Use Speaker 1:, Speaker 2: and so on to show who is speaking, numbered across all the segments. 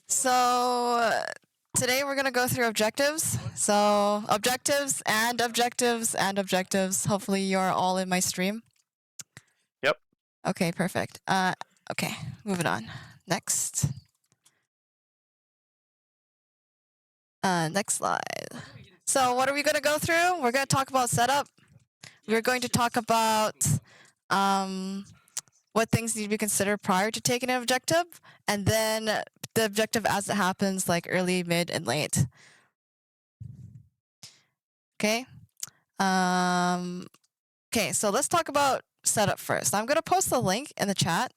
Speaker 1: So today we're gonna go through objectives. So objectives and objectives and objectives. Hopefully you're all in my stream.
Speaker 2: Yep.
Speaker 1: Okay, perfect. Okay, moving on. Next. Next slide. So what are we gonna go through? We're gonna talk about setup. We're going to talk about what things need to be considered prior to taking an objective, and then the objective as it happens, like early, mid, and late. Okay. Okay, so let's talk about setup first. I'm gonna post the link in the chat.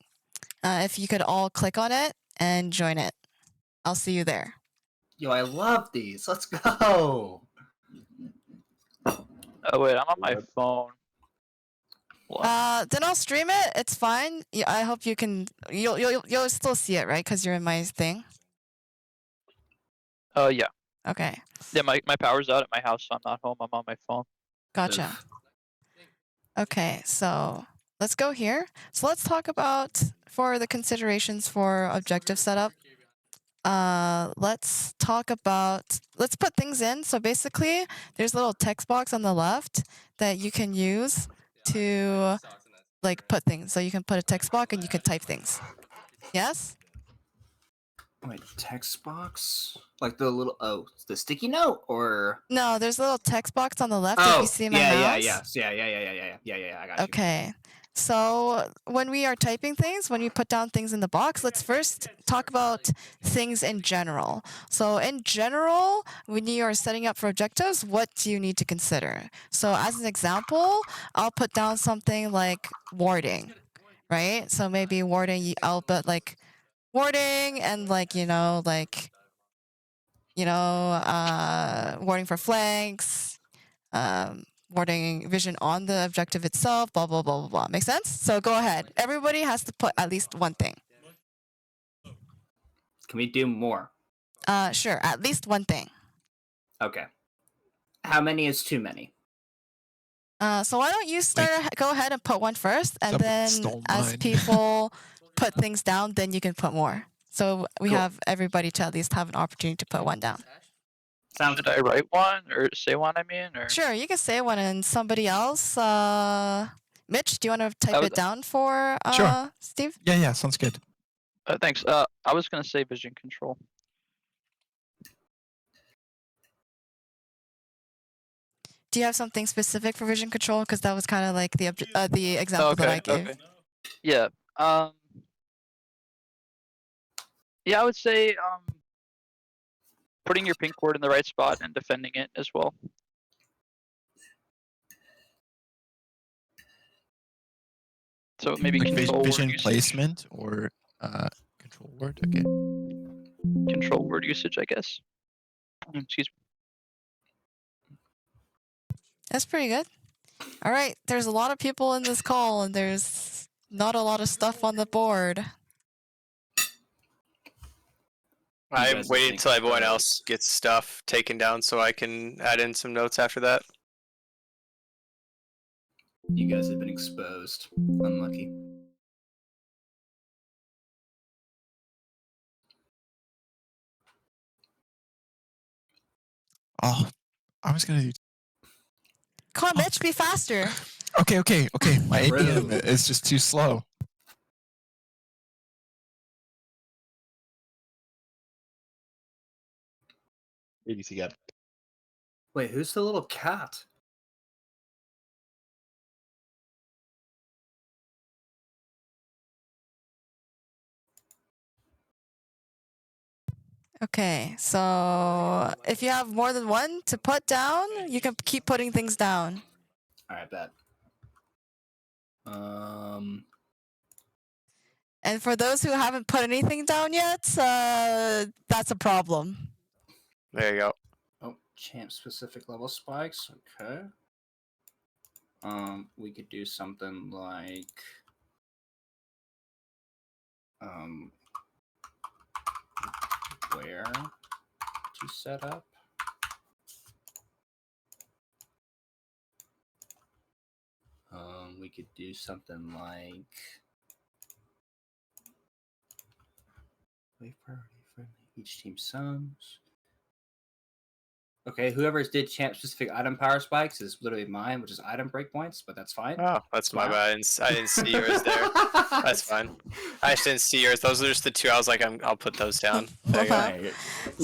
Speaker 1: If you could all click on it and join it. I'll see you there.
Speaker 3: Yo, I love these. Let's go.
Speaker 2: Oh wait, I'm on my phone. What?
Speaker 1: Then I'll stream it. It's fine. Yeah, I hope you can. You'll still see it, right? Because you're in my thing.
Speaker 2: Yeah.
Speaker 1: Okay.
Speaker 2: Yeah, my power's out at my house, so I'm not home. I'm on my phone.
Speaker 1: Gotcha. Okay, so let's go here. So let's talk about for the considerations for objective setup. Let's put things in. So basically, there's a little text box on the left that you can use to like put things. So you can put a text box and you can type things. Yes?
Speaker 3: Wait, text box? Like the little the sticky note or
Speaker 1: No, there's a little text box on the left if you see my mouse.
Speaker 3: yeah. I got you.
Speaker 1: Okay. So when we are typing things, when we put down things in the box, let's first talk about things in general. So in general, when you are setting up for objectives, what do you need to consider? So as an example, I'll put down something like warding, right? So maybe warding, I'll put like warding and warding for flanks, warding vision on the objective itself, blah, blah, blah, blah, blah. Make sense? So go ahead. Everybody has to put at least one thing.
Speaker 3: Can we do more?
Speaker 1: Sure, at least one thing.
Speaker 3: Okay. How many is too many?
Speaker 1: So why don't you go ahead and put one first, and then as people put things down, then you can put more. So we have everybody to at least have an opportunity to put one down.
Speaker 2: Should I write one or say one? Or
Speaker 1: sure, you can say one, and somebody else. Mitch, do you want to type it down for
Speaker 4: Sure.
Speaker 1: Steve?
Speaker 4: Yeah, sounds good.
Speaker 2: Thanks. I was gonna say vision control.
Speaker 1: Do you have something specific for vision control? Because that was kind of like the example that I gave.
Speaker 2: Okay. Yeah. Yeah, I would say putting your pink ward in the right spot and defending it as well. So maybe
Speaker 4: like
Speaker 2: control
Speaker 4: vision
Speaker 2: word
Speaker 4: placement or control word. Okay.
Speaker 2: Control word usage, I guess. Excuse me.
Speaker 1: That's pretty good. All right, there's a lot of people in this call, and there's not a lot of stuff on the board.
Speaker 5: I'm waiting until everyone else gets stuff taken down so I can add in some notes after that.
Speaker 3: You guys have been exposed. Unlucky.
Speaker 4: Oh, I was gonna do.
Speaker 1: Come on, Mitch, be faster.
Speaker 4: Okay. My APM is just too slow.
Speaker 6: ADC got.
Speaker 3: Wait, who's the little cat?
Speaker 1: Okay, so if you have more than one to put down, you can keep putting things down.
Speaker 3: All right, bet.
Speaker 1: And for those who haven't put anything down yet, that's a problem.
Speaker 5: There you go.
Speaker 3: Oh, champ specific level spikes. Okay. We could do something like where to set up. We could do something like Wave priority friendly. Each team sums. Okay, whoever did champ specific item power spikes is literally mine, which is item breakpoints, but that's fine.
Speaker 5: Oh, that's my
Speaker 3: Wow.
Speaker 5: bad. I didn't see yours there. That's fine. I just didn't see yours. Those are just the two. I was like, I'll put those down. There you go.
Speaker 1: Okay.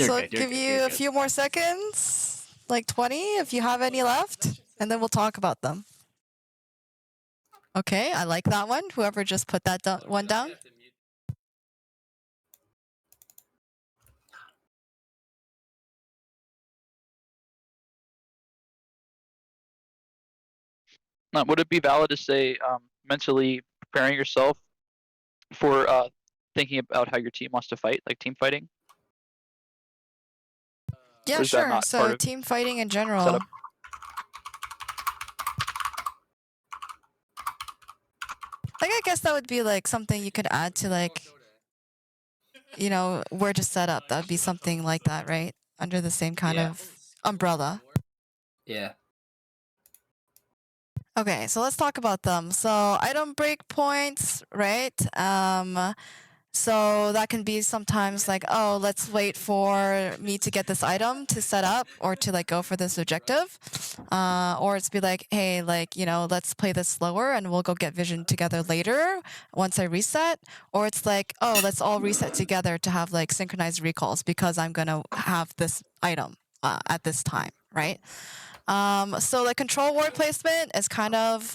Speaker 1: So give you a few more seconds, like 20 if you have any left, and then we'll talk about them. Okay, I like that one. Whoever just put that one down.
Speaker 2: Would it be valid to say mentally preparing yourself for thinking about how your team wants to fight, like team fighting?
Speaker 1: Yeah,
Speaker 2: Or is that
Speaker 1: sure.
Speaker 2: not
Speaker 1: So
Speaker 2: part of
Speaker 1: team fighting in general.
Speaker 2: setup?
Speaker 1: Like, I guess that would be like something you could add to, like, you know, where to set up. That would be something like that, right? Under the same kind
Speaker 3: Yeah.
Speaker 1: of umbrella.
Speaker 3: Yeah.
Speaker 1: Okay, so let's talk about them. So item breakpoints, right? So that can be sometimes like, oh, let's wait for me to get this item to set up or to like go for this objective. Or it's be like, hey, like, you know, let's play this slower and we'll go get vision together later once I reset. Or it's like, oh, let's all reset together to have like synchronized recalls because I'm going to have this item at this time, right? So the control ward placement is kind of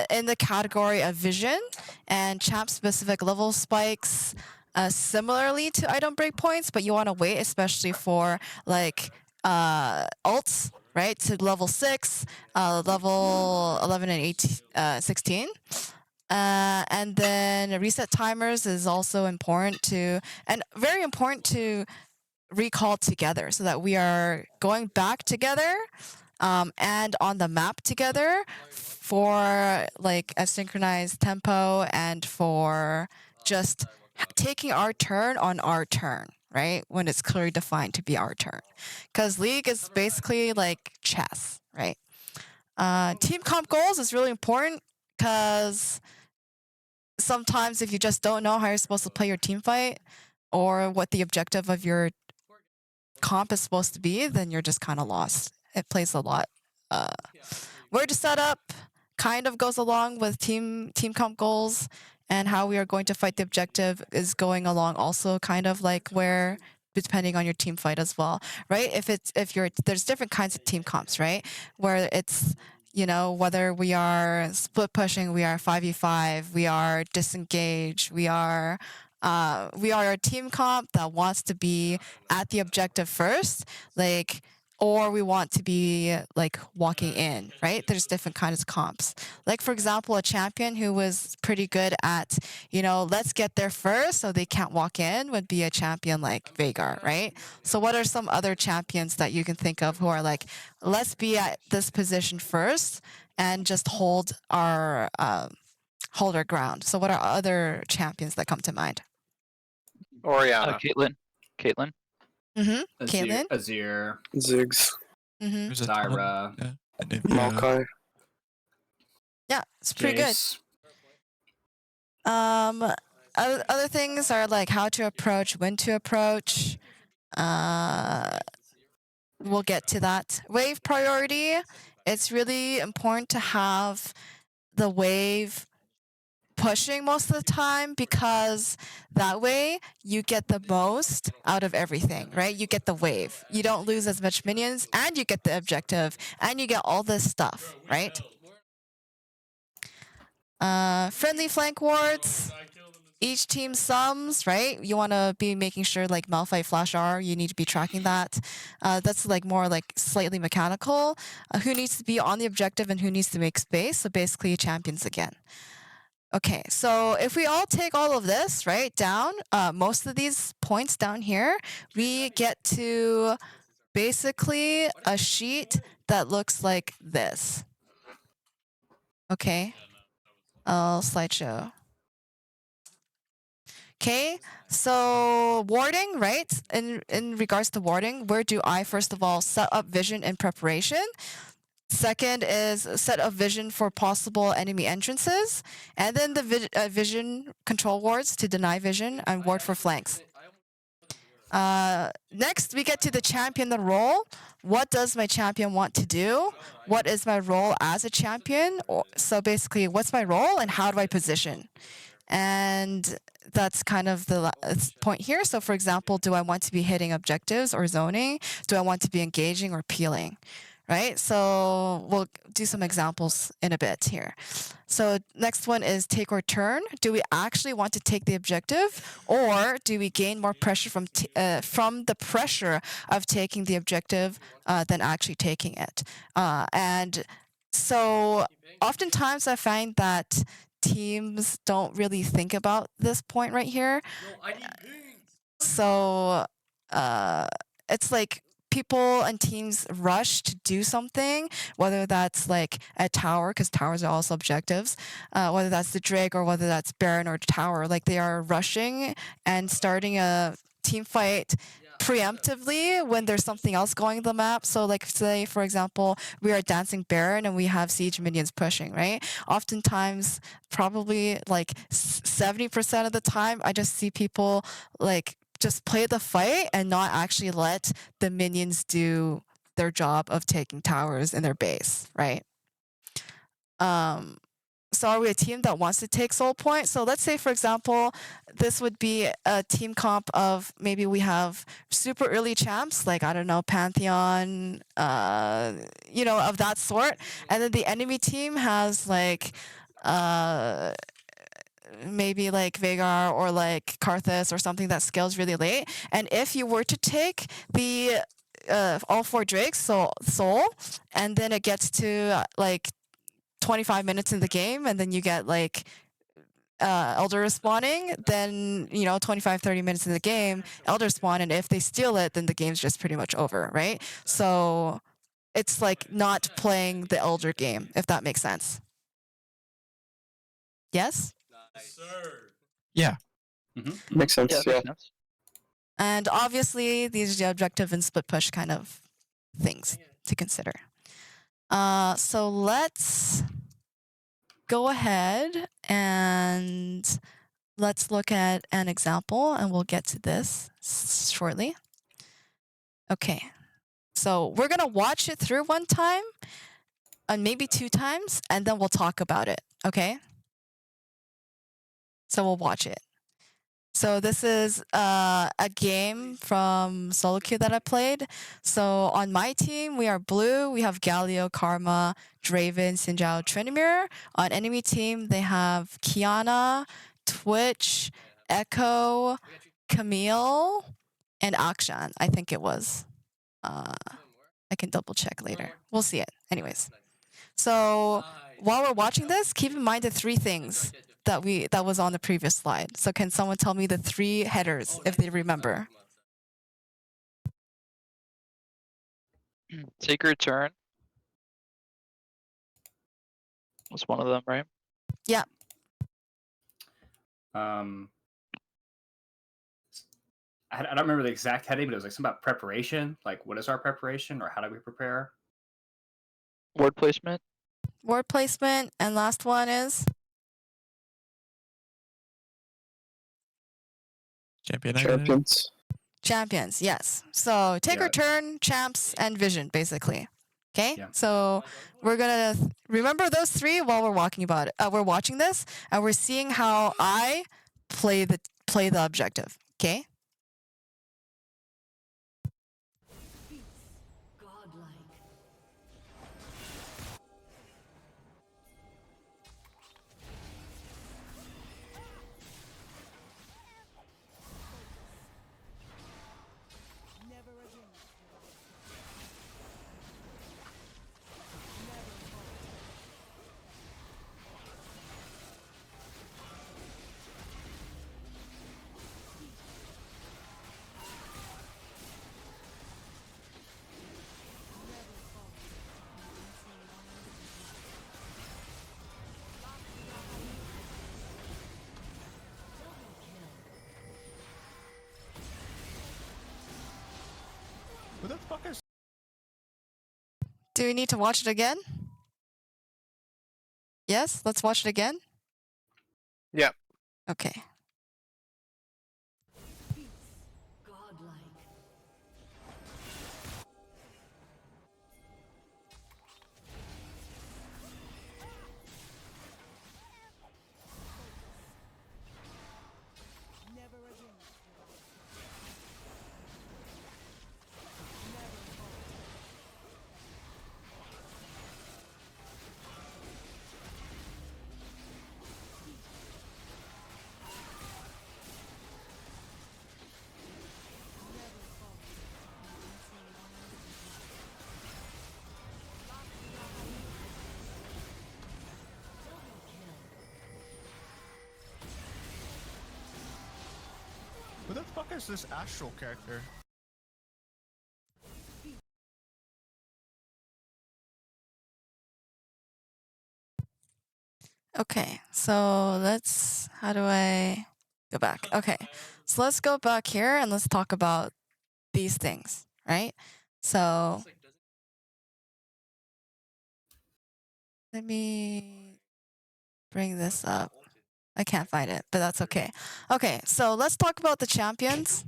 Speaker 1: in the category of vision and champ specific level spikes similarly to item breakpoints, but you want to wait especially for like ults, right, to level 6, level 11 and 18, 16. And then reset timers is also important to, and very important to recall together so that we are going back together and on the map together for like a synchronized tempo and for just taking our turn on our turn, right? When it's clearly defined to be our turn. Because League is basically like chess, right? Team comp goals is really important because sometimes if you just don't know how you're supposed to play your team fight or what the objective of your comp is supposed to be, then you're just kind of lost. It plays a lot. Where to set up kind of goes along with team comp goals, and how we are going to fight the objective is going along also kind of like where, depending on your team fight as well, right? There's different kinds of team comps, right? Where it's, you know, whether we are split pushing, we are 5v5, we are disengaged, we are a team comp that wants to be at the objective first, like, or we want to be like walking in, right? There's different kinds of comps. Like, for example, a champion who was pretty good at, you know, let's get there first so they can't walk in would be a champion like Veigar, right? So what are some other champions that you can think of who are like, let's be at this position first and just hold our ground? So what are other champions that come to mind?
Speaker 5: Oriana.
Speaker 2: Caitlyn.
Speaker 1: Mm-hmm. Caitlyn?
Speaker 3: Azir.
Speaker 5: Ziggs.
Speaker 1: Mm-hmm.
Speaker 4: There's a ton.
Speaker 3: Zyra.
Speaker 4: Yeah. And Nvidia.
Speaker 5: Maokai.
Speaker 1: Yeah, it's pretty good.
Speaker 3: Jace.
Speaker 1: Other things are like how to approach, when to approach. We'll get to that. Wave priority. It's really important to have the wave pushing most of the time because that way you get the most out of everything, right? You get the wave. You don't lose as much minions and you get the objective and you get all this stuff, right? Friendly flank wards. Each team sums, right? You want to be making sure like Malphite Flash R, you need to be tracking that. That's like more like slightly mechanical. Who needs to be on the objective and who needs to make space? So basically champions again. Okay, so if we all take all of this, right, down, most of these points down here, we get to basically a sheet that looks like this. Okay, I'll slideshow. Okay, so warding, right? In regards to warding, where do I, first of all, set up vision in preparation? Second is set up vision for possible enemy entrances, and then the vision control wards to deny vision and ward for flanks. Next, we get to the champion role. What does my champion want to do? What is my role as a champion? So basically, what's my role and how do I position? And that's kind of the point here. So for example, do I want to be hitting objectives or zoning? Do I want to be engaging or peeling? Right? So we'll do some examples in a bit here. So next one is take or turn. Do we actually want to take the objective, or do we gain more pressure from the pressure of taking the objective than actually taking it? And so oftentimes I find that teams don't really think about this point right here. So it's like people and teams rush to do something, whether that's like a tower, because towers are also objectives, whether that's the Drake or whether that's Baron or tower. Like they are rushing and starting a team fight preemptively when there's something else going on the map. So like say, for example, we are dancing Baron and we have siege minions pushing, right? Oftentimes, probably like 70% of the time, I just see people like just play the fight and not actually let the minions do their job of taking towers in their base, right? So are we a team that wants to take soul point? So let's say, for example, this would be a team comp of maybe we have super early champs, like, I don't know, Pantheon, of that sort. And then the enemy team has like, maybe like Veigar or like Karthus or something that scales really late. And if you were to take the all 4 Drakes, so soul, and then it gets to like 25 minutes in the game, and then you get like Elder spawning, then 25-30 minutes in the game, Elder spawn, and if they steal it, then the game's just pretty much over, right? So it's like not playing the Elder game, if that makes sense. Yes?
Speaker 4: Yeah.
Speaker 5: Makes sense.
Speaker 2: Yeah, makes sense.
Speaker 1: And obviously, these are the objective and split push kind of things to consider. So let's go ahead and let's look at an example, and we'll get to this shortly. Okay, so we're gonna watch it through one time, and maybe 2 times, and then we'll talk about it, okay? So we'll watch it. So this is a game from solo queue that I played. So on my team, we are blue. We have Galio, Karma, Draven, Sinjao, Trinimir. On enemy team, they have Kiana, Twitch, Echo, Camille, and Akshan, I think it was. I can double check later. We'll see it. Anyways. So while we're watching this, keep in mind the 3 things that was on the previous slide. So can someone tell me the 3 headers if they remember?
Speaker 2: Take or turn was one of them, right?
Speaker 3: I don't remember the exact heading, but it was like something about preparation. Like, what is our preparation, or how do we prepare?
Speaker 2: Word placement.
Speaker 1: Word placement, and last one is
Speaker 4: Champion identity.
Speaker 5: Champions.
Speaker 1: champions. Yes. So take or
Speaker 3: Yeah.
Speaker 1: turn, champs, and vision, basically. Okay.
Speaker 3: Yeah.
Speaker 1: So we're gonna remember those 3 while we're we're watching this, and we're seeing how I play the objective. Okay.
Speaker 6: Who the fuck is?
Speaker 1: Do we need to watch it again? Yes, let's watch it again.
Speaker 5: Yeah.
Speaker 1: Okay.
Speaker 7: Godlike.
Speaker 4: fuck is this astral character?
Speaker 1: Okay, so let's. How do I go back? Okay, so let's go back here and let's talk about these things, right? So let me bring this up. I can't find it, but that's okay. Okay, so let's talk about the champions.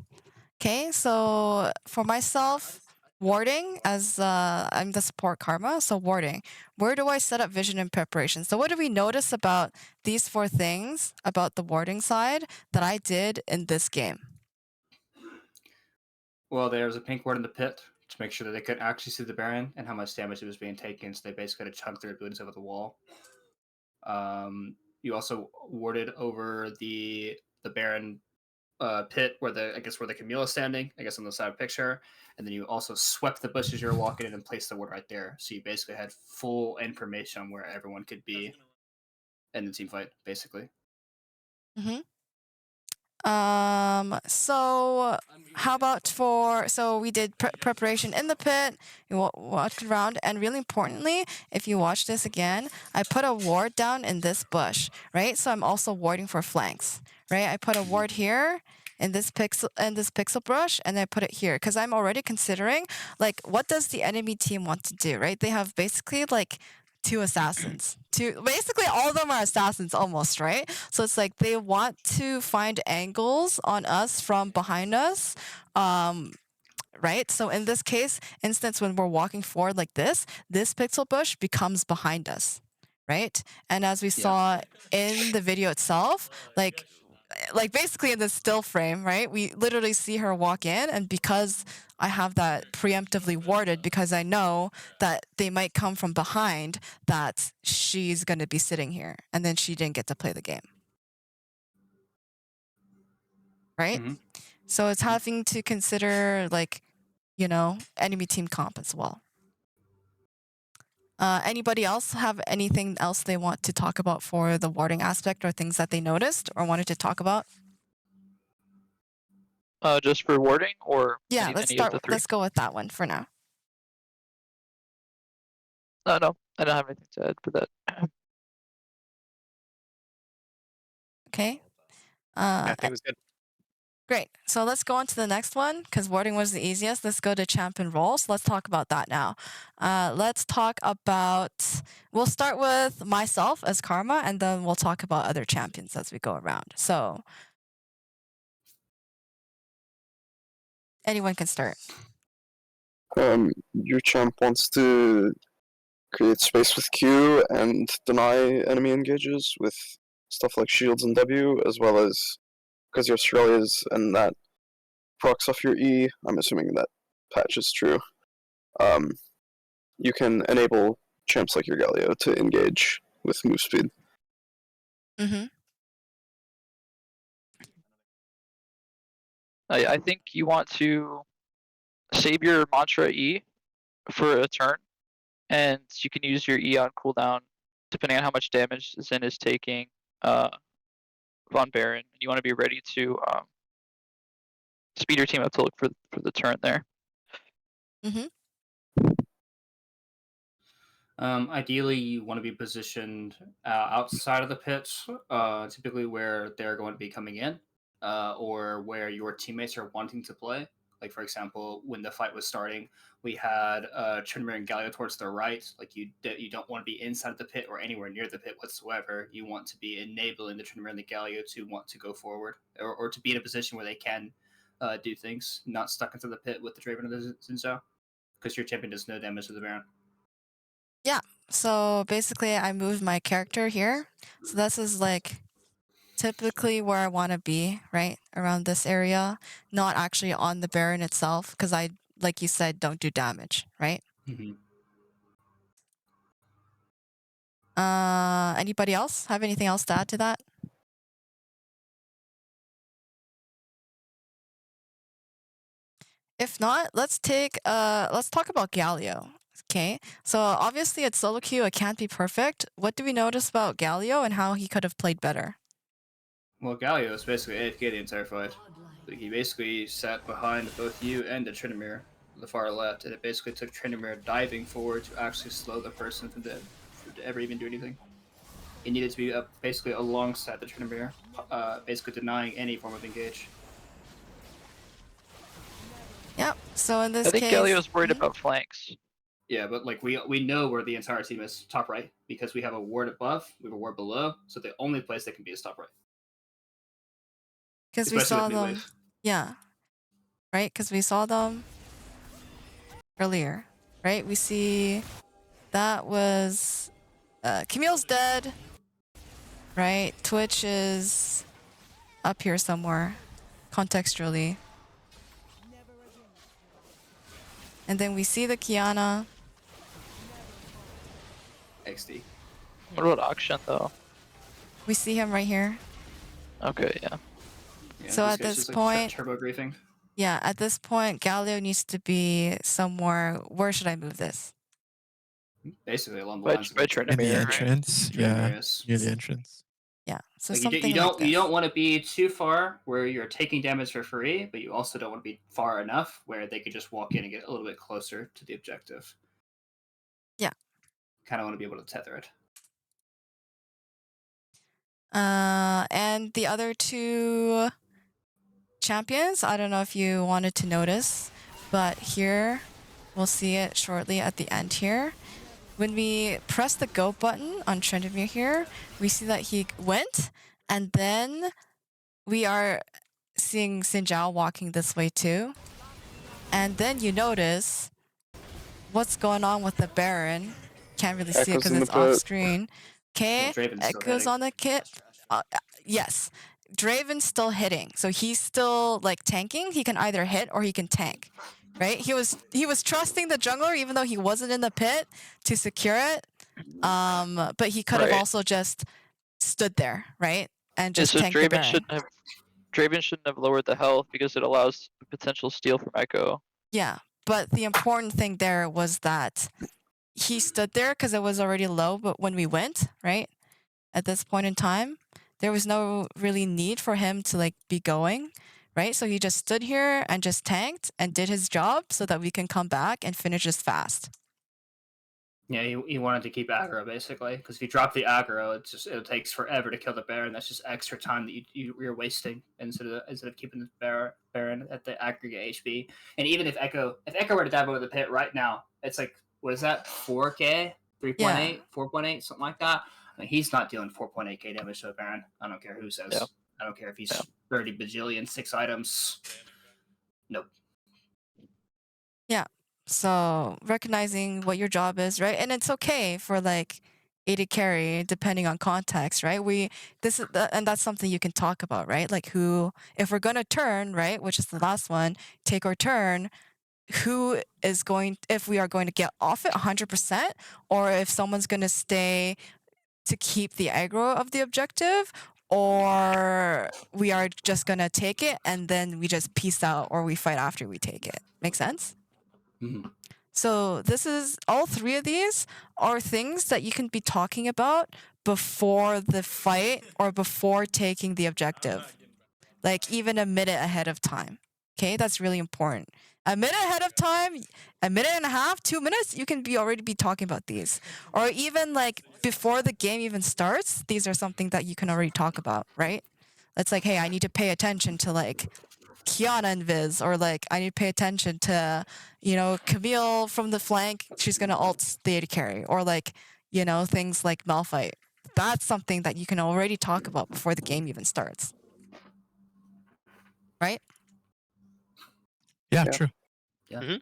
Speaker 1: Okay, so for myself, warding, as I'm the support Karma, so warding. Where do I set up vision and preparation? So what do we notice about these 4 things about the warding side that I did in this game?
Speaker 3: Well, there was a pink ward in the pit to make sure that they could actually see the Baron and how much damage it was being taken, so they basically had to chunk their abilities over the wall. You also warded over the Baron pit where the Camille is standing, I guess on the side of the picture, and then you also swept the bushes you were walking in and placed the ward right there. So you basically had full information on where everyone could be in the team fight, basically.
Speaker 1: So how about so we did preparation in the pit, we walked around, and really importantly, if you watch this again, I put a ward down in this bush, right? So I'm also warding for flanks, right? I put a ward here in this pixel brush, and I put it here because I'm already considering like what does the enemy team want to do, right? They have basically like 2 assassins. Basically all of them are assassins almost, right? So it's like they want to find angles on us from behind us. Right? So in this instance, when we're walking forward like this pixel bush becomes behind us, right? And as we saw in the video itself, like basically in the still frame, right? We literally see her walk in, and because I have that preemptively warded, because I know that they might come from behind, that she's going to be sitting here, and then she didn't get to play the game. Right? So it's having to consider, like, enemy team comp as well. Anybody else have anything else they want to talk about for the warding aspect, or things that they noticed or wanted to talk about?
Speaker 2: Just for warding, or
Speaker 1: Yeah,
Speaker 2: any
Speaker 1: let's
Speaker 2: of
Speaker 1: start.
Speaker 2: the 3?
Speaker 1: Let's go with that one for now.
Speaker 2: No, I don't have anything to add for that.
Speaker 1: Okay.
Speaker 5: I think it was good.
Speaker 1: Great. So let's go on to the next one because warding was the easiest. Let's go to champion role. So let's talk about that now. Let's talk about. We'll start with myself as Karma, and then we'll talk about other champions as we go around. So anyone can start.
Speaker 7: Your champ wants to create space with Q and deny enemy engages with stuff like shields and W, as well as because your Australia's and that procs off your E. I'm assuming that patch is true. You can enable champs like your Galio to engage with move speed.
Speaker 2: I think you want to save your mantra E for a turn, and you can use your E on cooldown depending on how much damage Zen is taking Von Baron. You want to be ready to speed your team up to look for the turn there.
Speaker 3: Ideally, you want to be positioned outside of the pit, typically where they're going to be coming in, or where your teammates are wanting to play. Like, for example, when the fight was starting, we had Tryndamere and Galio towards the right. Like, you don't want to be inside of the pit or anywhere near the pit whatsoever. You want to be enabling the Tryndamere and the Galio to want to go forward, or to be in a position where they can do things, not stuck into the pit with the Draven or the Zinzao, because your champion does no damage to the Baron.
Speaker 1: Yeah. So basically, I moved my character here. So this is like typically where I want to be, right? Around this area, not actually on the Baron itself, because I, like you said, don't do damage, right? Anybody else have anything else to add to that? If not, let's talk about Galio. Okay, so obviously it's solo queue, it can't be perfect. What do we notice about Galio and how he could have played better?
Speaker 3: Well, Galio is basically AFK the entire fight. Like, he basically sat behind both you and the Tryndamere on the far left, and it basically took Tryndamere diving forward to actually slow the person from to ever even do anything. He needed to be basically alongside the Tryndamere, basically denying any form of engage.
Speaker 1: Yep. So in this
Speaker 2: I think
Speaker 1: case,
Speaker 2: Galio's worried
Speaker 1: Mhm.
Speaker 2: about flanks.
Speaker 3: Yeah, but like we know where the entire team is top right because we have a ward above, we have a ward below, so the only place they can be is top right.
Speaker 1: Because we
Speaker 3: Especially
Speaker 1: saw
Speaker 3: with new
Speaker 1: them.
Speaker 3: wave.
Speaker 1: Yeah. Right? Because we saw them earlier. Right? We see that was Camille's dead. Right? Twitch is up here somewhere, contextually. And then we see the Kiana.
Speaker 3: XD.
Speaker 2: What about Auction though?
Speaker 1: We see him right here.
Speaker 2: Okay, yeah.
Speaker 3: Yeah,
Speaker 1: So at
Speaker 3: guy's
Speaker 1: this
Speaker 3: just,
Speaker 1: point-
Speaker 3: turbo griefing.
Speaker 1: Yeah, at this point, Galio needs to be somewhere. Where should I move this?
Speaker 3: Basically along the
Speaker 2: By,
Speaker 3: lines of
Speaker 2: by
Speaker 3: what
Speaker 2: Tryndamere,
Speaker 4: In the
Speaker 2: right?
Speaker 4: entrance,
Speaker 3: Tryndamere
Speaker 4: yeah,
Speaker 3: is.
Speaker 4: near the entrance.
Speaker 1: Yeah, so
Speaker 3: Like,
Speaker 1: something
Speaker 3: you don't
Speaker 1: like this.
Speaker 3: you don't want to be too far where you're taking damage for free, but you also don't want to be far enough where they could just walk in and get a little bit closer to the objective.
Speaker 1: Yeah.
Speaker 3: Kind of want to be able to tether it.
Speaker 1: And the other two champions, I don't know if you wanted to notice, but here, we'll see it shortly at the end here. When we press the go button on Tryndamere here, we see that he went, and then we are seeing Xin Zhao walking this way too. And then you notice what's going on with the Baron. Can't really see it
Speaker 7: Echoes
Speaker 1: because
Speaker 7: in
Speaker 1: it's
Speaker 7: the
Speaker 1: off
Speaker 7: pit.
Speaker 1: screen. Okay,
Speaker 3: Well, Draven's still
Speaker 1: Echoes
Speaker 3: hitting.
Speaker 1: on the kit. Yes, Draven's still hitting, so he's still like tanking. He can either hit or he can tank, right? He was trusting the jungler even though he wasn't in the pit to secure it. But he could have
Speaker 2: Right.
Speaker 1: also just stood there, right, and
Speaker 2: Yeah,
Speaker 1: just
Speaker 2: so
Speaker 1: tanked the Baron.
Speaker 2: Draven shouldn't have lowered the health because it allows potential steal from Echo.
Speaker 1: Yeah, but the important thing there was that he stood there because it was already low. But when we went, right, at this point in time, there was no really need for him to like be going, right? So he just stood here and just tanked and did his job so that we can come back and finish this fast.
Speaker 3: Yeah, he wanted to keep aggro basically, because if you drop the aggro, it takes forever to kill the Baron. That's just extra time that you're wasting instead of keeping the Baron at the aggregate HP. And even if Echo were to dive over the pit right now, it's like, what is that, 4K, 3.8,
Speaker 1: Yeah.
Speaker 3: 4.8, something like that. I mean, he's not dealing 4.8k damage to a Baron. I don't care who says.
Speaker 2: Yeah.
Speaker 3: I don't care if he's
Speaker 2: Yeah.
Speaker 3: 30 bajillion 6 items. Nope.
Speaker 1: So recognizing what your job is, right? And it's okay for like AD carry depending on context, right? And that's something you can talk about, right? Like who, if we're gonna turn, right, which is the last one, take our turn, who is going, if we are going to get off it 100%, or if someone's gonna stay to keep the aggro of the objective, or we are just gonna take it and then we just peace out, or we fight after we take it. Make sense?
Speaker 3: Mhm.
Speaker 1: So this is, all three of these are things that you can be talking about before the fight or before taking the objective. Like even a minute ahead of time. Okay, that's really important. A minute ahead of time, a minute and a half, 2 minutes, you can already be talking about these. Or even like before the game even starts, these are something that you can already talk about, right? It's like, hey, I need to pay attention to like Kiana and Viz, or like I need to pay attention to, Camille from the flank, she's gonna ult the AD carry, or like, things like Malphite. That's something that you can already talk about before the game even starts. Right?
Speaker 4: Yeah,
Speaker 7: Yeah.
Speaker 4: true.
Speaker 1: Do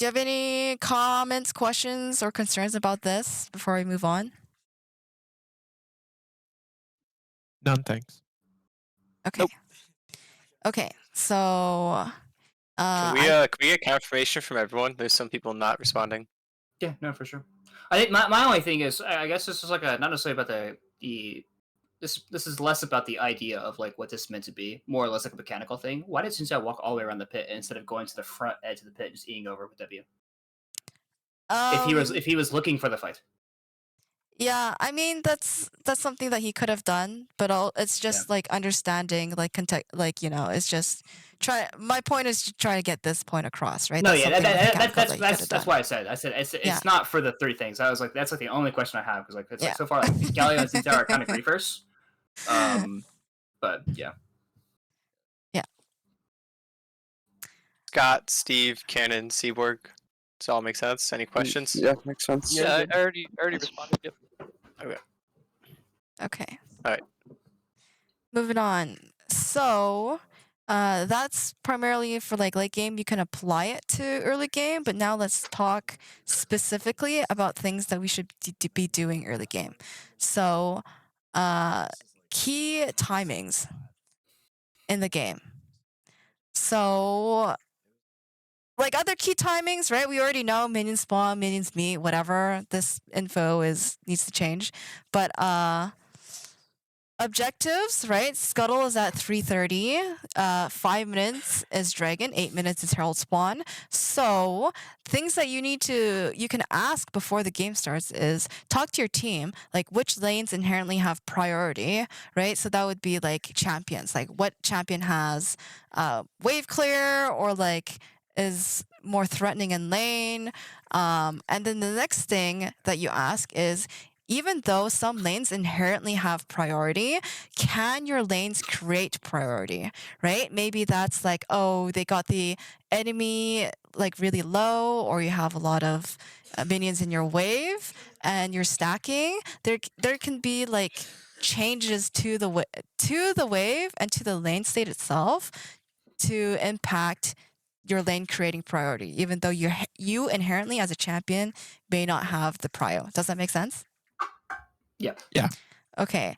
Speaker 1: you have any comments, questions, or concerns about this before we move on?
Speaker 4: None, thanks.
Speaker 1: Okay.
Speaker 2: Nope.
Speaker 1: Okay, so
Speaker 5: Can we get confirmation from everyone? There's some people not responding.
Speaker 3: Yeah, no, for sure. I think my only thing is, I guess this is like not necessarily about this is less about the idea of like what this is meant to be, more or less like a mechanical thing. Why did Xin Zhao walk all the way around the pit instead of going to the front edge of the pit and just eating over with W? If he was looking for the fight.
Speaker 1: Yeah, I mean that's something that he could have done, but it's just like understanding, like like it's just try. My point is to try to get this point across, right?
Speaker 3: No,
Speaker 1: That's
Speaker 3: yeah,
Speaker 1: something with the cap code that he could have
Speaker 3: that's
Speaker 1: done.
Speaker 3: why I said it's
Speaker 1: Yeah.
Speaker 3: not for the 3 things. I was like, that's like the only question I have because like it's
Speaker 1: Yeah.
Speaker 3: like so far like Galio and Zeta are kind of griefers. But yeah.
Speaker 5: Scott, Steve, Cannon, Seaborg. Does it all make sense? Any questions?
Speaker 7: Yeah, makes sense.
Speaker 2: Yeah, I already responded. Yep.
Speaker 1: Okay.
Speaker 5: Alright.
Speaker 1: Moving on. So, that's primarily for like late game. You can apply it to early game, but now let's talk specifically about things that we should be doing early game. So, key timings in the game. So, like other key timings, right? We already know minions spawn, minions meet, whatever. This info needs to change, but objectives, right? Scuttle is at 3:30. 5 minutes is Dragon. 8 minutes is Herald spawn. So things that you can ask before the game starts is talk to your team, like which lanes inherently have priority, right? So that would be like champions, like what champion has wave clear or like is more threatening in lane. And then the next thing that you ask is, even though some lanes inherently have priority, can your lanes create priority, right? Maybe that's like, oh, they got the enemy like really low, or you have a lot of minions in your wave and you're stacking. There can be like changes to the wave and to the lane state itself to impact your lane creating priority, even though you inherently as a champion may not have the prio. Does that make sense?
Speaker 3: Yeah.
Speaker 4: Yeah.
Speaker 1: Okay.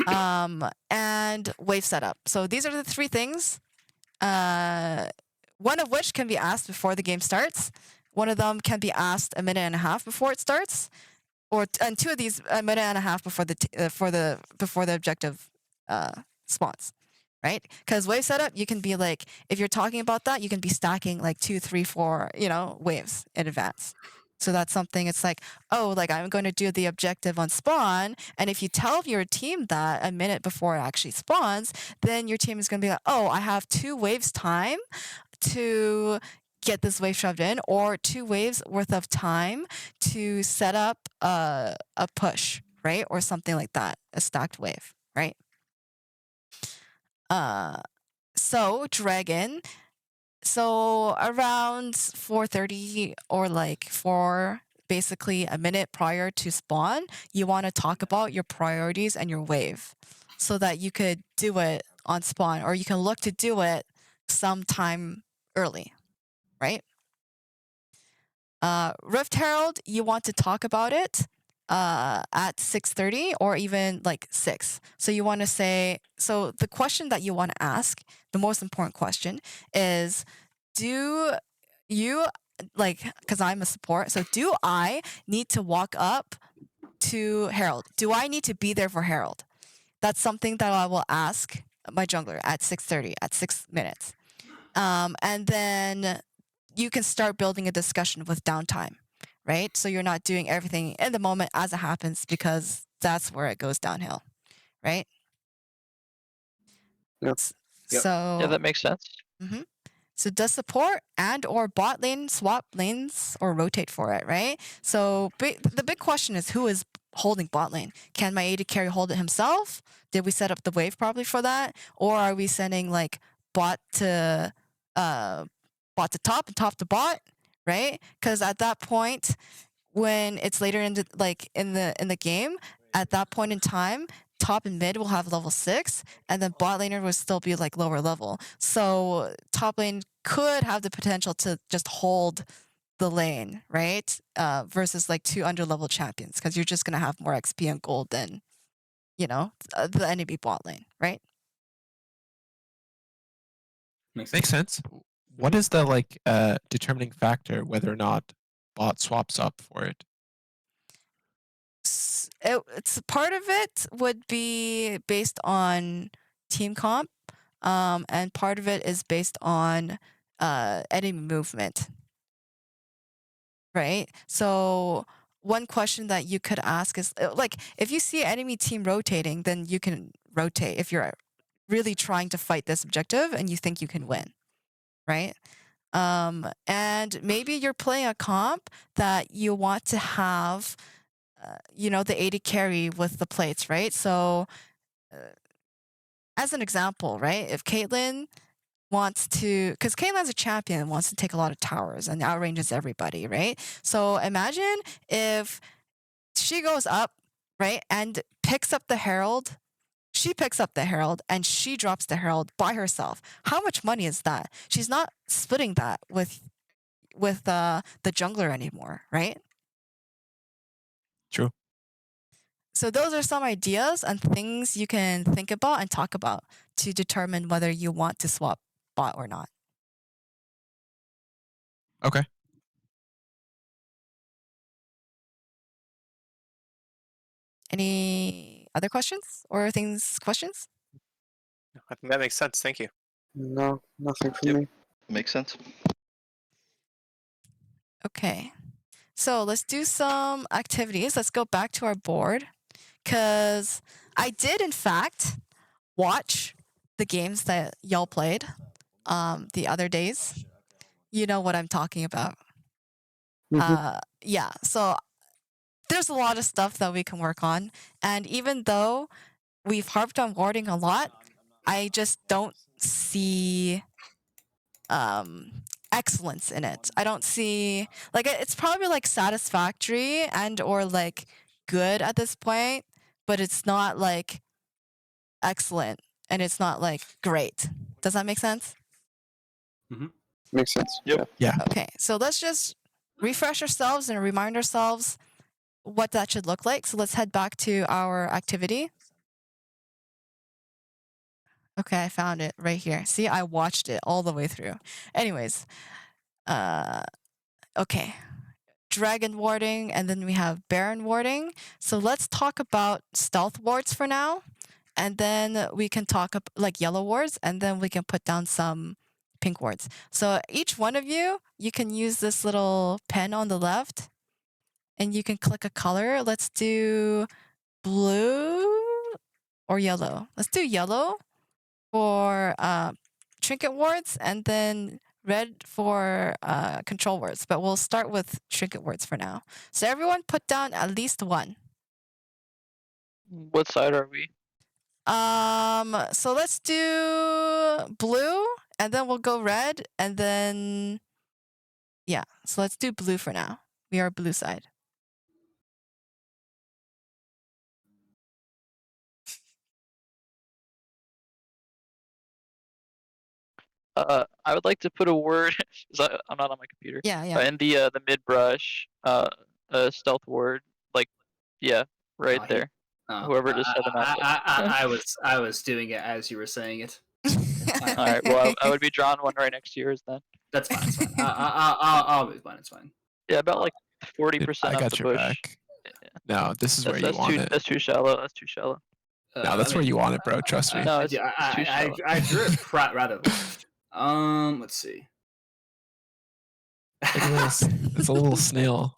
Speaker 1: And wave setup. So these are the 3 things. One of which can be asked before the game starts. One of them can be asked a minute and a half before it starts, and 2 of these a minute and a half before the objective spawns. Right? Because wave setup, you can be like, if you're talking about that, you can be stacking like 2, 3, 4, waves in advance. So that's something. It's like, oh, like I'm going to do the objective on spawn, and if you tell your team that a minute before it actually spawns, then your team is going to be like, oh, I have 2 waves time to get this wave shoved in, or 2 waves worth of time to set up a push, right, or something like that, a stacked wave, right? So Dragon. So around 4:30 or like basically a minute prior to spawn, you want to talk about your priorities and your wave, so that you could do it on spawn, or you can look to do it sometime early, right? Rift Herald, you want to talk about it at 6:30 or even like 6. So you want to say, so the question that you want to ask, the most important question is, do you, like, because I'm a support, so do I need to walk up to Herald? Do I need to be there for Herald? That's something that I will ask my jungler at 6:30, at 6 minutes. And then you can start building a discussion with downtime, right? So you're not doing everything in the moment as it happens, because that's where it goes downhill, right?
Speaker 7: Yep.
Speaker 1: So
Speaker 2: Yeah, that makes sense.
Speaker 1: So does support and or bot lane swap lanes or rotate for it, right? So the big question is, who is holding bot lane? Can my AD carry hold it himself? Did we set up the wave properly for that? Or are we sending like bot to top and top to bot, right? Because at that point, when it's later into like in the game, at that point in time, top and mid will have level 6, and then bot laner will still be like lower level. So top lane could have the potential to just hold the lane, right? Versus like 2 under-level champions, because you're just gonna have more XP and gold than, the enemy bot lane, right?
Speaker 4: Makes sense. What is the like determining factor whether or not bot swaps up for it?
Speaker 1: It's part of it would be based on team comp, and part of it is based on enemy movement, right? So one question that you could ask is like, if you see enemy team rotating, then you can rotate if you're really trying to fight this objective and you think you can win, right? And maybe you're playing a comp that you want to have, the 80 carry with the plates, right? So, as an example, right, if Caitlyn wants to, because Caitlyn's a champion, wants to take a lot of towers and outranges everybody, right? So imagine if she goes up, right, and picks up the Herald. She picks up the Herald and she drops the Herald by herself. How much money is that? She's not splitting that with the jungler anymore, right?
Speaker 4: True.
Speaker 1: So those are some ideas and things you can think about and talk about to determine whether you want to swap bot or not.
Speaker 4: Okay.
Speaker 1: Any other questions or questions?
Speaker 5: I think that makes sense. Thank you.
Speaker 7: No, nothing from
Speaker 6: Yep.
Speaker 7: me.
Speaker 6: Makes sense.
Speaker 1: Okay. So let's do some activities. Let's go back to our board because I did, in fact, watch the games that y'all played the other days. You know what I'm talking about. Yeah, so there's a lot of stuff that we can work on. And even though we've harped on warding a lot, I just don't see excellence in it. I don't see, like, it's probably like satisfactory and or like good at this point, but it's not like excellent and it's not like great. Does that make sense?
Speaker 7: Makes sense.
Speaker 6: Yep.
Speaker 4: Yeah.
Speaker 1: Okay, so let's just refresh ourselves and remind ourselves what that should look like. So let's head back to our activity. Okay, I found it right here. See, I watched it all the way through. Anyways, okay. Dragon warding, and then we have Baron warding. So let's talk about stealth wards for now. And then we can talk like yellow wards, and then we can put down some pink wards. So each one of you can use this little pen on the left, and you can click a color. Let's do blue or yellow. Let's do yellow for trinket wards, and then red for control wards. But we'll start with trinket wards for now. So everyone put down at least one.
Speaker 2: What side are we?
Speaker 1: So let's do blue, and then we'll go red, and then yeah. So let's do blue for now. We are blue side.
Speaker 2: I would like to put a word. I'm not on my computer.
Speaker 1: Yeah, yeah.
Speaker 2: In the mid brush, stealth word, like, yeah, right
Speaker 3: he-
Speaker 2: there. Whoever just said the map.
Speaker 3: I was doing it as you were saying it.
Speaker 2: All right. Well, I would be drawing one right next to yours then.
Speaker 3: That's fine. It's fine. I'll move mine. It's fine.
Speaker 2: Yeah, about like
Speaker 4: Dude,
Speaker 2: 40%
Speaker 4: I
Speaker 2: of
Speaker 4: got
Speaker 2: the
Speaker 4: your
Speaker 2: bush.
Speaker 4: back. No, this is where you
Speaker 2: That's
Speaker 4: want
Speaker 2: too.
Speaker 4: it.
Speaker 2: That's too shallow. That's too shallow.
Speaker 4: No, that's where you want it, bro. Trust me.
Speaker 2: No, it's too
Speaker 3: I
Speaker 2: shallow.
Speaker 3: drew it rather large. Let's see.
Speaker 4: It's a little snail.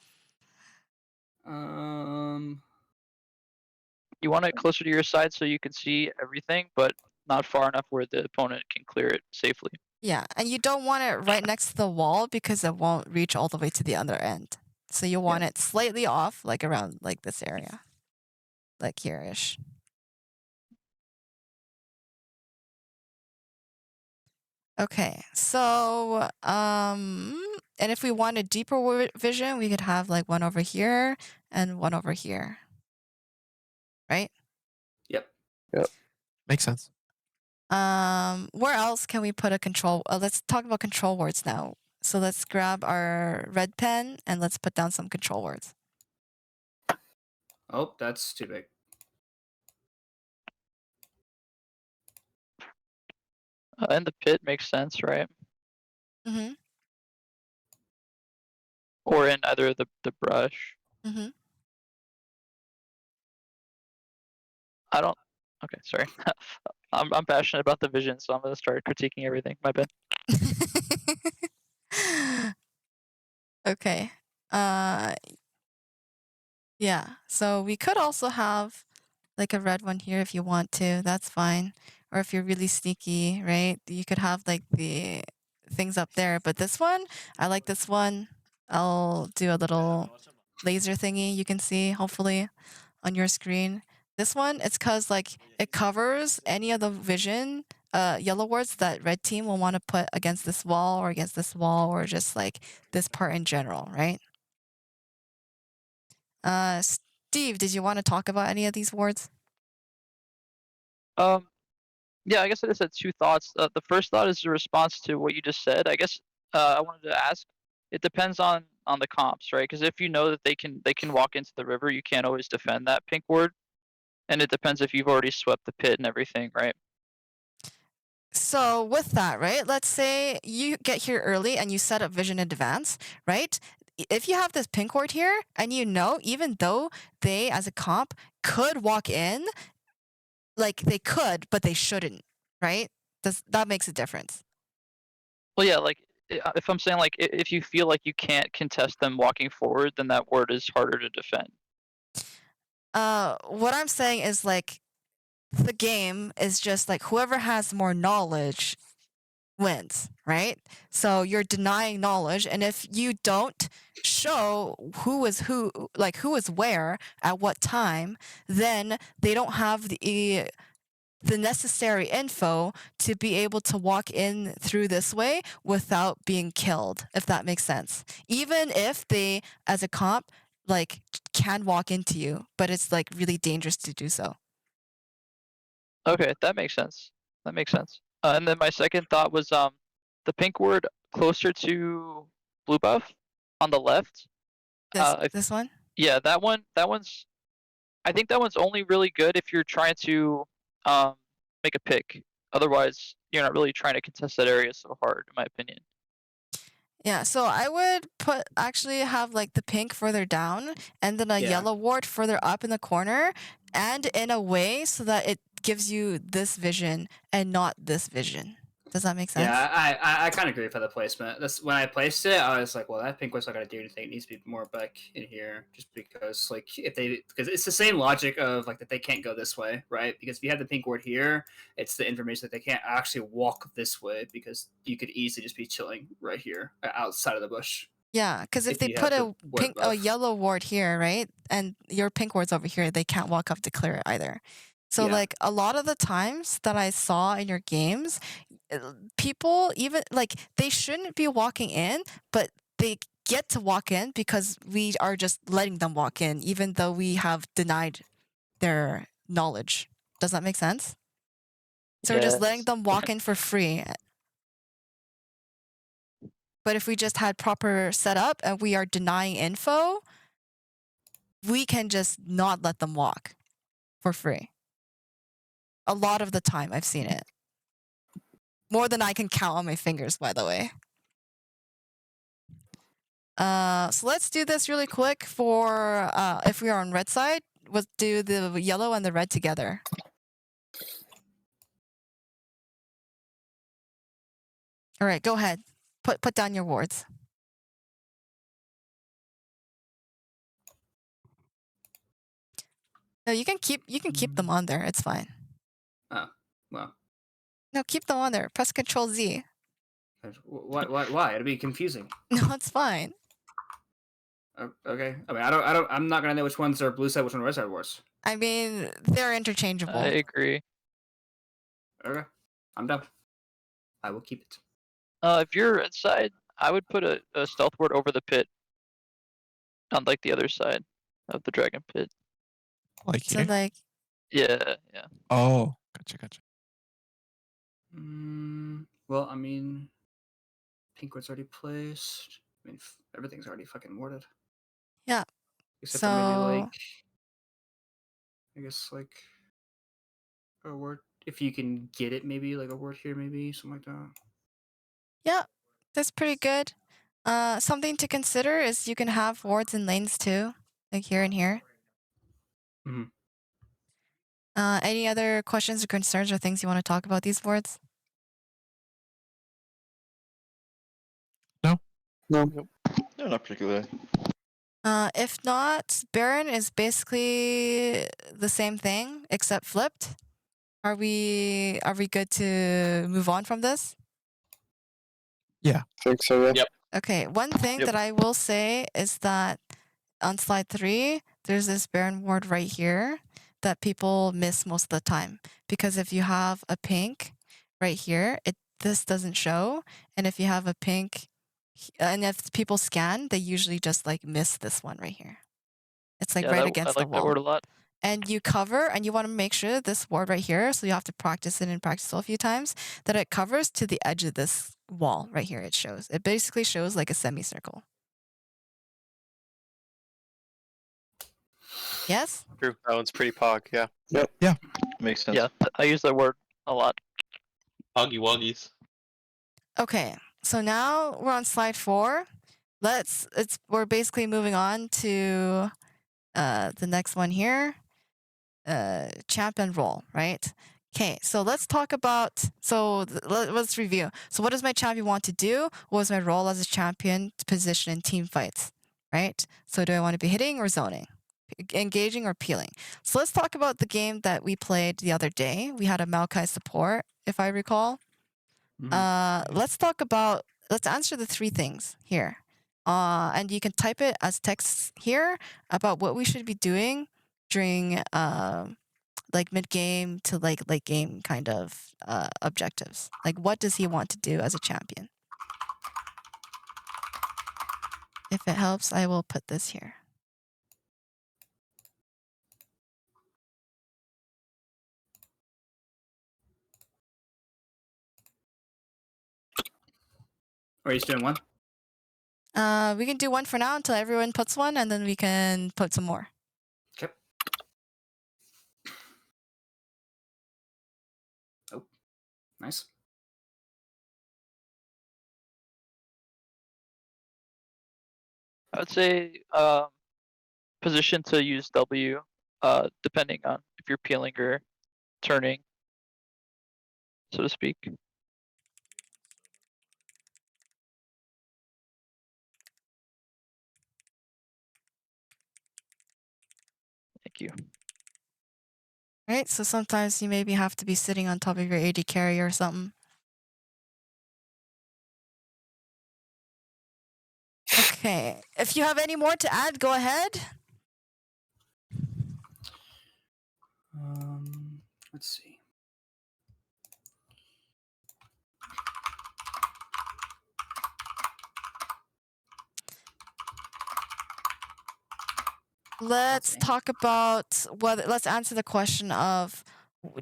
Speaker 2: You want it closer to your side so you can see everything, but not far enough where the opponent can clear it safely.
Speaker 1: Yeah, and you don't want it right next to the wall because it won't reach all the way to the other end. So you want it slightly off, like around like this area, like here-ish. Okay, so and if we want a deeper vision, we could have like one over here and one over here, right?
Speaker 3: Yep.
Speaker 4: Makes sense.
Speaker 1: Where else can we put a control? Let's talk about control words now. So let's grab our red pen and let's put down some control words.
Speaker 3: Oh, that's too big.
Speaker 2: And the pit makes sense, right?
Speaker 1: Mm-hmm.
Speaker 2: Or in either the brush.
Speaker 1: Mm-hmm.
Speaker 2: I don't. Okay, sorry. I'm passionate about the vision, so I'm gonna start critiquing everything. My bad.
Speaker 1: Okay. Yeah. So we could also have like a red one here if you want to. That's fine. Or if you're really sneaky, right? You could have like the things up there. But this one, I like this one. I'll do a little laser thingy you can see, hopefully, on your screen. This one, it's because like it covers any of the vision yellow wards that red team will want to put against this wall or against this wall or just like this part in general, right? Steve, did you want to talk about any of these wards?
Speaker 2: Yeah, I guess I just had two thoughts. The first thought is a response to what you just said. I guess I wanted to ask. It depends on the comps, right? Because if you know that they can walk into the river, you can't always defend that pink ward, and it depends if you've already swept the pit and everything, right?
Speaker 1: So with that, right? Let's say you get here early and you set up vision in advance, right? If you have this pink ward here and you know, even though they as a comp could walk in, like they could, but they shouldn't, right? That makes a difference.
Speaker 2: Well, yeah, like if I'm saying like if you feel like you can't contest them walking forward, then that ward is harder to defend.
Speaker 1: What I'm saying is like the game is just like whoever has more knowledge wins, right? So you're denying knowledge, and if you don't show who is who, like who is where at what time, then they don't have the necessary info to be able to walk in through this way without being killed, if that makes sense. Even if they, as a comp, like can walk into you, but it's like really dangerous to do so.
Speaker 2: Okay, that makes sense. That makes sense. And then my second thought was the pink ward closer to blue buff on the left.
Speaker 1: This one?
Speaker 2: Yeah, that one's I think that one's only really good if you're trying to make a pick. Otherwise, you're not really trying to contest that area so hard, in my opinion.
Speaker 1: Yeah, so I would actually have like the pink further down and then a
Speaker 3: Yeah.
Speaker 1: yellow ward further up in the corner, and in a way so that it gives you this vision and not this vision. Does that make sense?
Speaker 3: Yeah, I kind of agree for the placement. That's when I placed it. I was like, well, that pink was not gonna do anything. It needs to be more back in here, just because like because it's the same logic of like that they can't go this way, right? Because if you have the pink ward here, it's the information that they can't actually walk this way because you could easily just be chilling right here outside of the bush.
Speaker 1: Yeah, because if
Speaker 3: If
Speaker 1: they
Speaker 3: you
Speaker 1: put
Speaker 3: have
Speaker 1: a
Speaker 3: the ward buff.
Speaker 1: yellow ward here, right, and your pink ward's over here, they can't walk up to clear it either. So
Speaker 3: Yeah.
Speaker 1: like a lot of the times that I saw in your games, people even like they shouldn't be walking in, but they get to walk in because we are just letting them walk in, even though we have denied their knowledge. Does that make sense? So we're just letting
Speaker 2: Yes.
Speaker 1: them walk in for free. But if we just had proper setup and we are denying info, we can just not let them walk for free. A lot of the time I've seen it. More than I can count on my fingers, by the way. So let's do this really quick for if we are on red side, let's do the yellow and the red together. All right, go ahead. Put down your wards. No, you can keep them on there. It's fine.
Speaker 3: Oh, well.
Speaker 1: No, keep them on there. Press Control Z.
Speaker 3: Why? It'd be confusing.
Speaker 1: No, it's fine.
Speaker 3: Okay. I mean, I'm not gonna know which ones are blue side, which one are red side wars.
Speaker 1: I mean, they're interchangeable.
Speaker 2: I agree.
Speaker 3: Okay. I'm done. I will keep it.
Speaker 2: If you're red side, I would put a stealth ward over the pit on like the other side of the dragon pit.
Speaker 4: Like
Speaker 1: So
Speaker 4: here?
Speaker 1: like,
Speaker 2: Yeah.
Speaker 4: Oh, gotcha.
Speaker 3: Well, I mean, pink ward's already placed. I mean, everything's already fucking warded.
Speaker 1: Yeah.
Speaker 3: Except for maybe
Speaker 1: So
Speaker 3: like, I guess like a word. If you can get it, maybe like a word here, maybe something like that.
Speaker 1: yeah, that's pretty good. Something to consider is you can have wards and lanes too, like here and here.
Speaker 3: Mhm.
Speaker 1: Any other questions or concerns or things you want to talk about these wards?
Speaker 7: No.
Speaker 6: No, not particularly.
Speaker 1: If not, Baron is basically the same thing except flipped. Are we good to move on from this?
Speaker 7: think so, yeah.
Speaker 6: Yep.
Speaker 1: Okay, one thing
Speaker 6: Yep.
Speaker 1: that I will say is that on slide 3, there's this Baron ward right here that people miss most of the time. Because if you have a pink right here, this doesn't show. And if you have a pink, and if people scan, they usually just like miss this one right here. It's like
Speaker 2: Yeah,
Speaker 1: right
Speaker 2: that,
Speaker 1: against
Speaker 2: I like
Speaker 1: the
Speaker 2: that
Speaker 1: wall.
Speaker 2: word a lot.
Speaker 1: And you cover, and you want to make sure this ward right here, so you have to practice it and practice it a few times, that it covers to the edge of this wall right here. It shows. It basically shows like a semicircle. Yes?
Speaker 5: True. That one's pretty pog, yeah.
Speaker 6: Makes sense.
Speaker 2: Yeah, I use that word a lot.
Speaker 6: Huggy wuggies.
Speaker 1: Okay, so now we're on slide 4. We're basically moving on to the next one here. Champion role, right? Okay, so let's talk about, let's review. So what does my champion want to do? What is my role as a champion position in team fights, right? So do I want to be hitting or zoning? Engaging or peeling? So let's talk about the game that we played the other day. We had a Maokai support, if I recall. Let's answer the 3 things here. And you can type it as text here about what we should be doing during like mid game to like late game kind of objectives. Like what does he want to do as a champion? If it helps, I will put this here.
Speaker 3: Are you doing one?
Speaker 1: We can do one for now until everyone puts one, and then we can put some more.
Speaker 3: Okay. Oh, nice.
Speaker 2: I would say position to use W, depending on if you're peeling or turning, so to speak. Thank you.
Speaker 1: Right, so sometimes you maybe have to be sitting on top of your AD carry or something. Okay, if you have any more to add, go ahead.
Speaker 3: Let's see.
Speaker 1: Let's
Speaker 3: Okay.
Speaker 1: talk about let's answer the question of,